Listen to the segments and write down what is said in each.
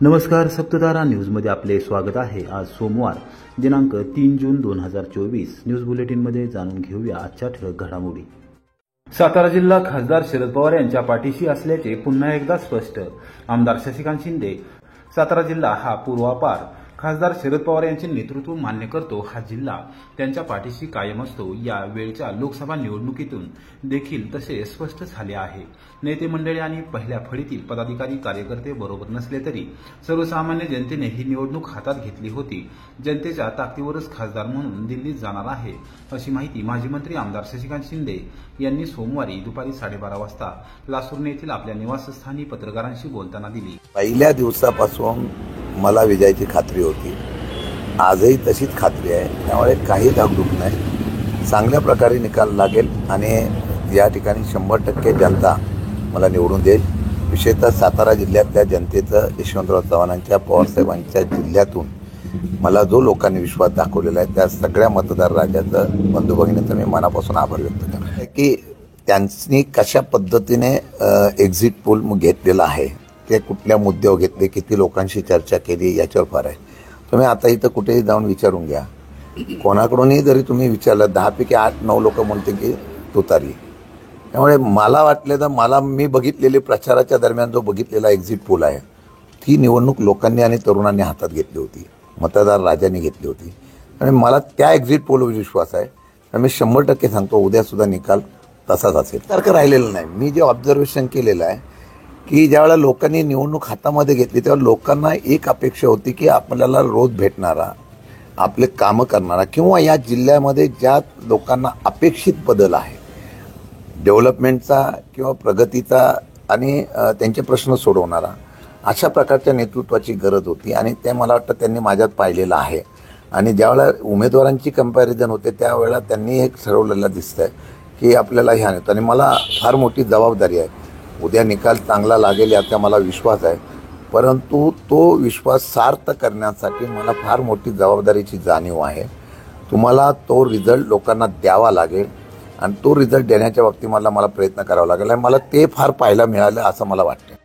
नमस्कार, सप्ततारा न्यूजमध्ये आपले स्वागत आहे। आज सोमवार दिनांक 3 जून 2024 न्यूज बुलेटिनमध्ये जाणून घेऊया आजच्या ठळक घडामोडी। सातारा जिल्हा खासदार शरद पवार यांच्या पाठीशी असल्याचे पुन्हा एकदा स्पष्ट। आमदार शशिकांत शिंदे। सातारा जिल्हा हा पूर्वापार खासदार शरद पवार यांचे नेतृत्व मान्य करतो। हा जिल्हा त्यांच्या पाठीशी कायम असतो। या वेळच्या लोकसभा निवडणुकीतून देखील तसे स्पष्ट झाले आहे। नेते मंडळी आणि पहिल्या फळीतील पदाधिकारी कार्यकर्ते बरोबर नसले तरी सर्वसामान्य जनतेने ही निवडणूक हातात घेतली होती। जनतेच्या ताकदीवरच खासदार म्हणून दिल्लीत जाणार आहे, अशी माहिती माजी मंत्री आमदार शशिकांत शिंदे यांनी सोमवारी दुपारी 12:30 वाजता लासुर्णे येथील आपल्या निवासस्थानी पत्रकारांशी बोलताना दिली। पहिल्या दिवसापासून मला विजयाची खात्री होती, आजही तशीच खात्री आहे। त्यामुळे काही धाकधूक नाही, चांगल्या प्रकारे निकाल लागेल आणि या ठिकाणी 100% जनता मला निवडून देईल। विशेषतः सातारा जिल्ह्यातल्या जनतेचं यशवंतराव चव्हाणांच्या पवारसाहेबांच्या जिल्ह्यातून मला जो लोकांनी विश्वास दाखवलेला आहे त्या सगळ्या मतदार राजाचं बंधू भगिनींचा मी मनापासून आभार व्यक्त करतो की त्यांनी कशा पद्धतीने एक्झिट पोल घेतलेला आहे, ते कुठल्या मुद्द्यावर घेतले, किती लोकांशी चर्चा केली याच्यावर फार आहे। तुम्ही आता इथं कुठेही जाऊन विचारून घ्या, कोणाकडूनही जरी तुम्ही विचारलं 10 पैकी 8-9 लोक म्हणते की तुतारी। त्यामुळे मला वाटलं तर मी बघितलेली प्रचाराच्या दरम्यान जो बघितलेला एक्झिट पोल आहे ती निवडणूक लोकांनी आणि तरुणांनी हातात घेतली होती, मतदार राजांनी घेतली होती आणि मला त्या एक्झिट पोलवर विश्वास आहे। तर मी 100% सांगतो उद्यासुद्धा निकाल तसाच असेल। तर्क राहिलेलं नाही। मी जे ऑब्झर्वेशन केलेलं आहे की ज्यावेळेला लोकांनी निवडणूक हातामध्ये घेतली तेव्हा लोकांना एक अपेक्षा होती की आपल्याला रोज भेटणारा, आपले कामं करणारा किंवा या जिल्ह्यामध्ये ज्या लोकांना अपेक्षित बदल आहे डेव्हलपमेंटचा किंवा प्रगतीचा आणि त्यांचे प्रश्न सोडवणारा, अशा प्रकारच्या नेतृत्वाची गरज होती आणि ते मला वाटतं त्यांनी माझ्यात पाहिलेलं आहे। आणि ज्यावेळेला उमेदवारांची कंपॅरिझन होते त्यावेळेला त्यांनी एक ठरवलेलं दिसतंय की आपल्याला ह्या नेतो आणि मला फार मोठी जबाबदारी आहे। उद्या निकाल चांगला लागेल याचा मला विश्वास आहे, परंतु तो विश्वास सार्थ करण्यासाठी मला फार मोठी जबाबदारीची जाणीव आहे। तुम्हाला तो रिझल्ट लोकांना द्यावा लागेल आणि तो रिझल्ट देण्याच्या बाबतीत मला प्रयत्न करावा लागेल आणि मला ते फार पाहायला मिळालं असं मला वाटतं।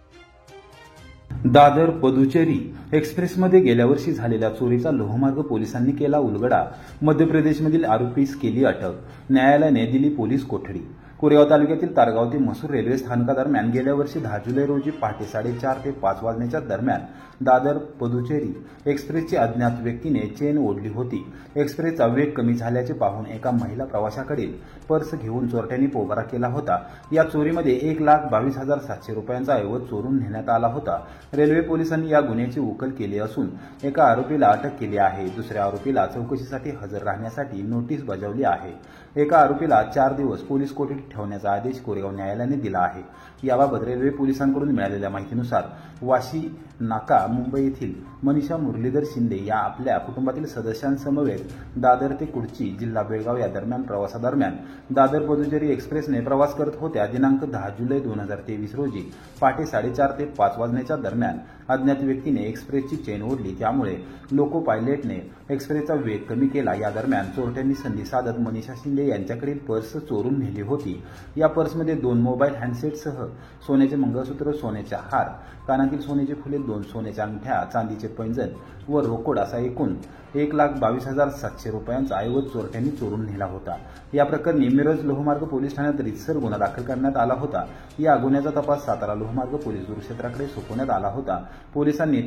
दादर पदुचेरी एक्सप्रेसमध्ये गेल्या वर्षी झालेल्या चोरीचा लोहमार्ग पोलिसांनी केला उलगडा। मध्य प्रदेशमधील आरोपीस केली अटक। न्यायालयाने दिली पोलीस कोठडी। कोरेगाव तालुक्यातील तारगाव ते मसूर रेल्वे स्थानकादरम्यान गेल्या वर्षी 10 जुलै रोजी पहाटे 4:30 ते 5 वाजण्याच्या दरम्यान दादर पदुचेरी एक्सप्रेसची अज्ञात व्यक्तीने चेन ओढली होती। एक्सप्रेसचा वेग कमी झाल्याचे पाहून एका महिला प्रवाशाकडील पर्स घेऊन चोरट्यांनी पोबारा केला होता। या चोरीमध्ये 1,22,700 रुपयांचा ऐवज चोरून नेण्यात आला होता। रेल्वे पोलिसांनी या गुन्ह्याची उकल केली असून एका आरोपीला अटक केली आहे। दुसऱ्या आरोपीला चौकशीसाठी हजर राहण्यासाठी नोटीस बजावली आहे। एका आरोपीला 4 दिवस पोलीस कोठडीत ठेवण्याचा आदेश कोरेगाव न्यायालयाने दिला आहे। याबाबत रेल्वे पोलिसांकडून मिळालेल्या माहितीनुसार वाशी नाका मुंबई येथील मनीषा मुरलीधर शिंदे या आपल्या कुटुंबातील सदस्यांसमवेत दादर ते कुडची जिल्हा बेळगाव या दरम्यान प्रवासादरम्यान दादर पदुचेरी एक्सप्रेसने प्रवास करत होत्या। दिनांक 10 जुलै 2023 रोजी पहाटे 4:30 ते 5 वाजण्याच्या दरम्यान अज्ञात व्यक्तीने एक्सप्रेसची चेन ओढली, त्यामुळे लोको पायलटने एक्सप्रेसचा वेग कमी केला। या दरम्यान चोरट्यांनी संधी साधत मनीषा शिंदे यांच्याकडील पर्स चोरून नेली होती। या पर्समध्ये 2 मोबाईल हँडसेटसह सोन्याचे मंगळसूत्र, सोन्याचे हार, कानातील सोन्याची फुले, 2 सोन्याच्या अंगठ्या, चांदीचे पैंजण व रोकड असा एकूण 1,22,700 रुपयांचा ऐवज चोरट्यांनी चोरून नेला होता। या प्रकरणी मिरज लोहमार्ग पोलीस ठाण्यात रीतसर गुन्हा दाखल करण्यात आला होता। या गुन्ह्याचा तपास सातारा लोहमार्ग पोलीस गुरुक्षेत्राकडे सोपवण्यात आला होता। पोलिसांनी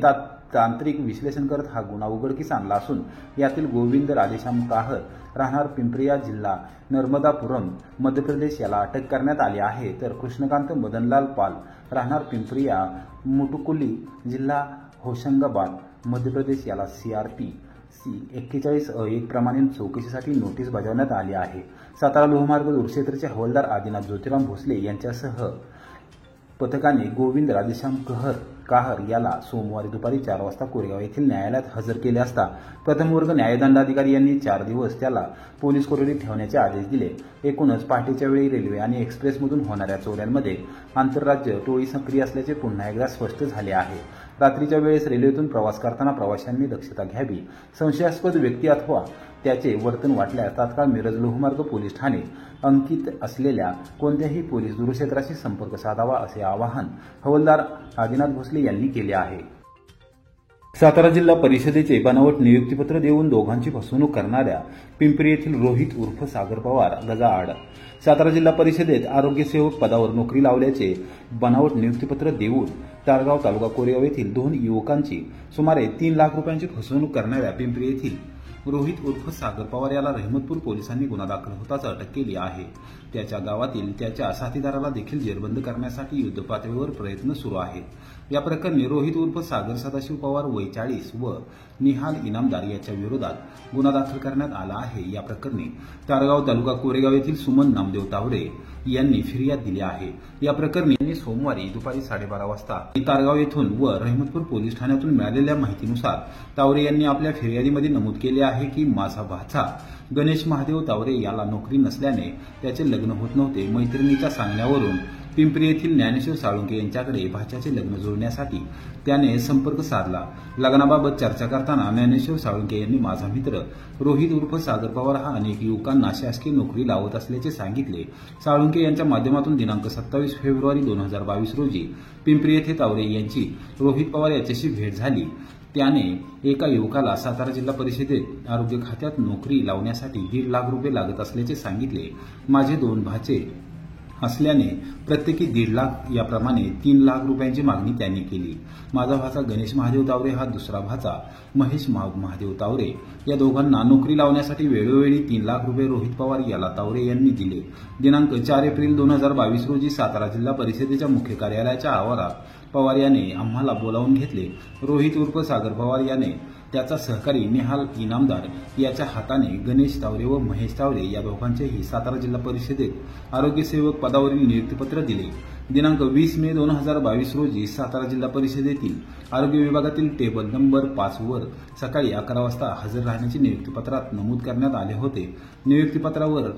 तांत्रिक विश्लेषण करत हा गुन्हा उघडकीस आणला असून यातील गोविंद राधेश्याम काहर राहणार पिंपरिया जिल्हा नर्मदापुरम मध्य प्रदेश याला अटक करण्यात आली आहे। तर कृष्णकांत मदनलाल पाल राहणार पिंपरिया मुटुकुली जिल्हा होशंगाबाद मध्य प्रदेश याला CRPC 41(1) प्रमाणे चौकशीसाठी नोटीस बजावण्यात आली आहे। सातारा लोहमार्ग गुरुक्षेत्रचे हवालदार आदिनाथ ज्योतिराम भोसले यांच्यासह पथकाने गोविंद राधेश्याम काहर याला सोमवारी दुपारी 4 वाजता कोरेगाव येथील न्यायालयात हजर केले असता प्रथम वर्ग न्यायदंडाधिकारी यांनी 4 दिवस त्याला पोलीस कोठडीत ठेवण्याचे आदेश दिले। एकूणच पहाटेच्या वेळी रेल्वे आणि एक्सप्रेसमधून होणाऱ्या चोऱ्यांमध्ये आंतरराज्य टोळी सक्रिय असल्याचे पुन्हा एकदा स्पष्ट झाले आहे। रात्रीच्या वेळेस रेल्वेतून प्रवास करताना प्रवाशांनी दक्षता घ्यावी। संशयास्पद व्यक्ती अथवा त्याचे वर्तन वाटल्यास तात्काळ मिरज लोहमार्ग पोलीस ठाणे अंकित असलेल्या कोणत्याही पोलीस दूरक्षेत्राशी संपर्क साधावा असे आवाहन हवालदार आदिनाथ भोसले यांनी केले आहे। सातारा जिल्हा परिषदेचे बनावट नियुक्तीपत्र देऊन दोघांची फसवणूक करणाऱ्या पिंपरी येथील रोहित उर्फ सागर पवार गजाआड. सातारा जिल्हा परिषदेत आरोग्यसेवक पदावर नोकरी लावल्याचे बनावट नियुक्तीपत्र देऊन तारगाव तालुका कोरेगाव येथील 2 युवकांची सुमारे 3 लाख रुपयांची फसवणूक करणाऱ्या पिंपरी येथील रोहित उर्फ सागर पवार याला रहमतपूर पोलिसांनी गुन्हा दाखल होताच अटक केली आहे. त्याच्या गावातील त्याच्या साथीदाराला देखील जेरबंद करण्यासाठी युद्धपातळीवर प्रयत्न सुरू आहेत. या प्रकरणी रोहित उर्फ सागर सदाशिव पवार वय 40 व निहाल इनामदार याच्या विरोधात गुन्हा दाखल करण्यात आला आहे. या प्रकरणी तारगाव तालुका कोरेगाव येथील सुमन नामदेव तावरे यांनी फिर्याद दिली आहे. या प्रकरणी सोमवारी दुपारी 12:30 वाजता तारगाव येथून व रहमतपूर पोलीस ठाण्यातून मिळालेल्या माहितीनुसार तावरे यांनी आपल्या फिर्यादीमध्ये नमूद केले आहे की माझा भाचा गणेश महादेव तावरे याला नोकरी नसल्याने त्याचे लग्न होत नव्हते. मैत्रिणीच्या सांगण्यावरून पिंपरी येथील ज्ञानेश्वर साळुंके यांच्याकडे भाच्याचे लग्न जुळण्यासाठी त्याने संपर्क साधला. लग्नाबाबत चर्चा करताना ज्ञानेश्वर साळुंके यांनी माझा मित्र रोहित उर्फ सागर पवार हा अनेक युवकांना शासकीय नोकरी लावत असल्याचे सांगितले. साळुंके यांच्या माध्यमातून दिनांक 27 फेब्रुवारी 2022 रोजी पिंपरी येथे तावरे यांची रोहित पवार याच्याशी भेट झाली. त्याने एका युवकाला सातारा जिल्हा परिषदेत आरोग्य खात्यात नोकरी लावण्यासाठी 1.5 लाख रुपये लागत असल्याचे सांगितले. माझे 2 भाचे असल्याने प्रत्येकी 1.5 लाख याप्रमाणे 3 लाख रुपयांची मागणी त्यांनी केली. माझा भाचा गणेश महादेव तावरे हा दुसरा भाचा महेश महादेव तावरे या दोघांना नोकरी लावण्यासाठी वेळोवेळी 3 लाख रुपये रोहित पवार याला तावरे यांनी दिले. दिनांक 4 एप्रिल 2022 रोजी सातारा जिल्हा परिषदेच्या मुख्य कार्यालयाच्या आवारात पवार याने आम्हाला बोलावून घेतले. रोहित उर्फ सागर पवार याने त्याचा सहकारी निहाल इनामदार याच्या हाताने गणेश तावरे व महेश तावरे या दोघांचेही सातारा जिल्हा परिषदेत आरोग्यसेवक पदावरील नियुक्तीपत्र दिले. दिनांक 20 मे 2022 रोजी सातारा जिल्हा परिषदेतील आरोग्य विभागातील टेबल नंबर 5 वर सकाळी 11 वाजता हजर राहण्याचे नियुक्तीपत्रात नमूद करण्यात आले होते. नियुक्तीपत्रावर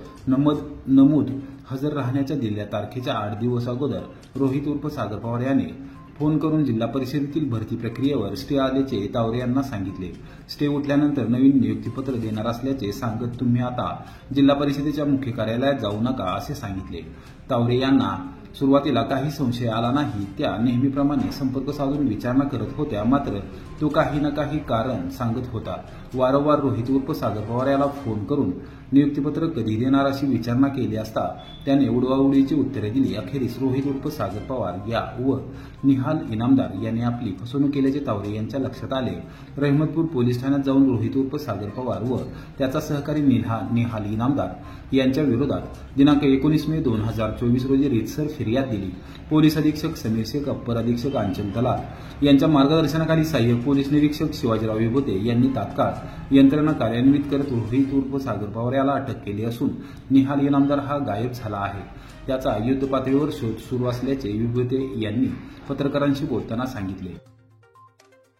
नमूद हजर राहण्याच्या दिलेल्या तारखेच्या 8 दिवस अगोदर रोहित उर्फ सागर पवार याने फोन करून जिल्हा परिषदेतील भरती प्रक्रियेवर स्टे आल्याचे तावरे यांना सांगितले. स्टे उठल्यानंतर नवीन नियुक्तीपत्र देणार असल्याचे सांगत तुम्ही आता जिल्हा परिषदेच्या मुख्य कार्यालयात जाऊ नका असे सांगितले. तावरे यांना सुरुवातीला काही संशय आला नाही. त्या नेहमीप्रमाणे संपर्क साधून विचारणा करत होत्या. मात्र तो काही ना काही कारण सांगत होता. वारंवार रोहित उर्फ सागर पवार याला फोन करून नियुक्तीपत्र कधी देणार अशी विचारणा केली असता त्याने उडवाउडीची उत्तरे दिली. अखेरीस रोहित उर्फ सागर पवार या व निहाल इनामदार यांनी आपली फसवणूक केल्याचे तावरे यांच्या लक्षात आले. रहमतपूर पोलीस ठाण्यात जाऊन रोहित उर्फ सागर पवार व त्याचा सहकारी निहाल इनामदार यांच्या विरोधात दिनांक 19 मे 2024 रोजी रीतसर फिर्याद दिली. पोलीस अधीक्षक समीर शेख, अप्पर अधीक्षक आंचल दलाल यांच्या मार्गदर्शनाखाली सहाय्यक पोलीस निरीक्षक शिवाजीराव विभूते यांनी तात्काळ यंत्रणा कार्यान्वित करत रोहित उर्फ सागर पवार याला अटक केली असून निहाल इनामदार हा गायब झाला आहे. त्याचा युद्धपातळीवर शोध सुरू असल्याचे विभूते यांनी पत्रकारांशी बोलताना सांगितले.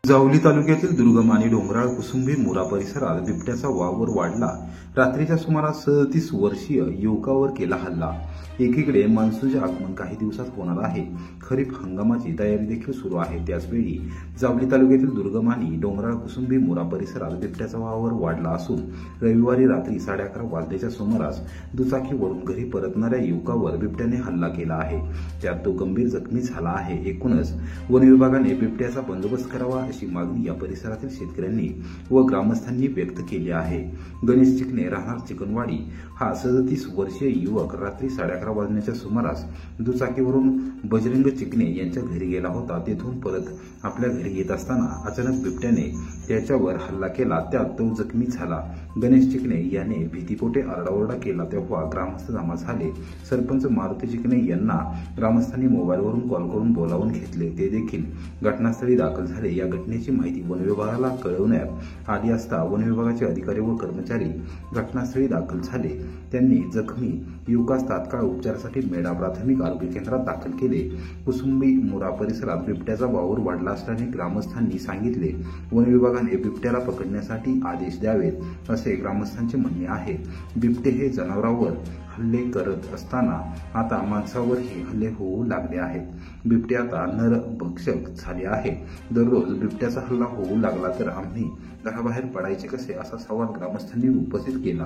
जावली तालुक्यातील दुर्गम आणि डोंगराळ कुसुंबी मुरा परिसरात बिबट्याचा वावर वाढला. रात्रीच्या सुमारास 37 वर्षीय युवकावर केला हल्ला. एकीकडे मान्सूनचे आगमन काही दिवसात होणार आहे. खरीप हंगामाची तयारी देखील सुरू आहे. त्याचवेळी जावली तालुक्यातील दुर्गम आणि डोंगराळ कुसुंबी मुरा परिसरात बिबट्याचा वावर वाढला असून रविवारी रात्री 11:30 वाजल्याच्या सुमारास दुचाकीवरून घरी परतणाऱ्या युवकावर बिबट्याने हल्ला केला आहे. त्यात तो गंभीर जखमी झाला आहे. एकूणच वन विभागाने बिबट्याचा बंदोबस्त करावा अशी मागणी या परिसरातील शेतकऱ्यांनी व ग्रामस्थांनी व्यक्त केली आहे. गणेश चिकणे राहणार चिकनवाडी हा 37 वर्षीय युवक रात्री 11:30 वाजण्याच्या सुमारास दुचाकीवरून बजरंग चिकणे यांच्या घरी गेला होता. तेथून परत आपल्या घरी येत असताना अचानक बिबट्याने त्याच्यावर हल्ला केला. त्यात तो जखमी झाला. गणेश चिकणे याने भीतीपोटे आरडाओरडा केला तेव्हा ग्रामस्थ जमा झाले. सरपंच मारुती चिकणे यांना ग्रामस्थांनी मोबाईलवरून कॉल करून बोलावून घेतले. ते देखील घटनास्थळी दाखल झाले. या घटनेची माहिती वन विभागाला कळवण्यात आली असता वन विभागाचे अधिकारी व कर्मचारी घटनास्थळी दाखल झाले. त्यांनी जखमी युवकास तात्काळ उपचारासाठी मेढा प्राथमिक आरोग्य केंद्रात दाखल केले. कुसुंबी मुरा परिसरात बिबट्याचा वावर वाढला असल्याने ग्रामस्थांनी सांगितले. वन विभागाने बिबट्याला पकडण्यासाठी आदेश द्यावेत असे ग्रामस्थांचे म्हणणे आहे. बिबटे हे जनावरांवर हल्ले करत असताना आता माणसावरही हल्ले होऊ लागले आहेत. बिबटे आता नरभक्षक झाले आहे. दररोज बिबट्याचा हल्ला होऊ लागला तर आम्ही घराबाहेर पडायचे कसे असा सवाल ग्रामस्थांनी उपस्थित केला.